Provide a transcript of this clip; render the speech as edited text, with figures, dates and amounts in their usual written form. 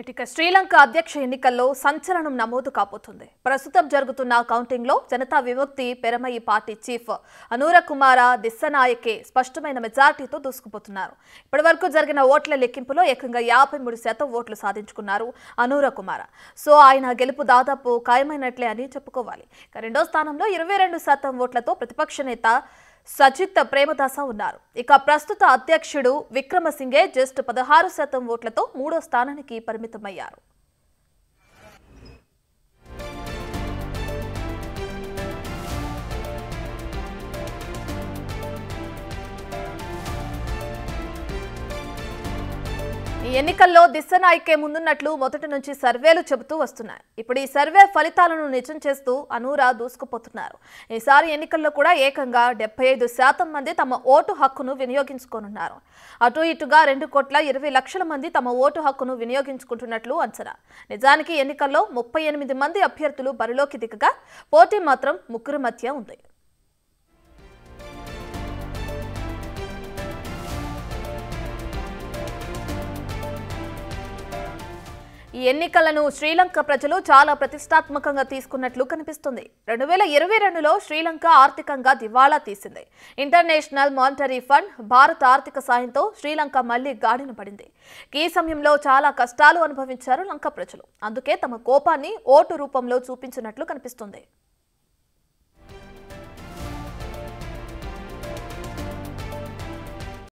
ఇక శ్రీలంక అధ్యక్ష ఎన్నికల్లో సంచలనం నమోదు కాబోతుంది. ప్రస్తుతం జరుగుతున్న కౌంటింగ్ లో జనతా విముక్తి పెరమయి పార్టీ చీఫ్ అనూర కుమార దిస్సనాయకే స్పష్టమైన మెజార్టీతో దూసుకుపోతున్నారు. ఇప్పటివరకు జరిగిన ఓట్ల లెక్కింపులో ఏకంగా 53% ఓట్లు సాధించుకున్నారు అనూర కుమార. సో ఆయన గెలుపు దాదాపు ఖాయమైనట్లే అని చెప్పుకోవాలి. ఇక రెండో స్థానంలో 22% ఓట్లతో ప్రతిపక్ష నేత సజిత్ ప్రేమదాస ఉన్నారు. ఇక ప్రస్తుత అధ్యక్షుడు విక్రమసింగే జస్ట్ 16% ఓట్లతో మూడో స్థానానికి పరిమితమయ్యారు. ఈ ఎన్నికల్లో దిస్సనాయకే ముందున్నట్లు మొదటి నుంచి సర్వేలు చెబుతూ వస్తున్నాయి. ఇప్పుడు ఈ సర్వే ఫలితాలను నిజం చేస్తూ అనూర దూసుకుపోతున్నారు. ఈసారి ఎన్నికల్లో కూడా ఏకంగా 75% మంది తమ ఓటు హక్కును వినియోగించుకోనున్నారు. అటు ఇటుగా 2,20,00,000 మంది తమ ఓటు హక్కును వినియోగించుకుంటున్నట్లు అంచనా. నిజానికి ఎన్నికల్లో 38 మంది అభ్యర్థులు బరిలోకి దిగగా పోటీ మాత్రం ముగ్గురి మధ్య ఉంది. ఈ ఎన్నికలను శ్రీలంక ప్రజలు చాలా ప్రతిష్టాత్మకంగా తీసుకున్నట్లు కనిపిస్తుంది. 2022లో శ్రీలంక ఆర్థికంగా దివాళా తీసింది. ఇంటర్నేషనల్ మానిటరీ ఫండ్, భారత ఆర్థిక సాయంతో శ్రీలంక మళ్లీ గాడిన పడింది. ఈ సమయంలో చాలా కష్టాలు అనుభవించారు లంక ప్రజలు. అందుకే తమ కోపాన్ని ఓటు రూపంలో చూపించినట్లు కనిపిస్తుంది.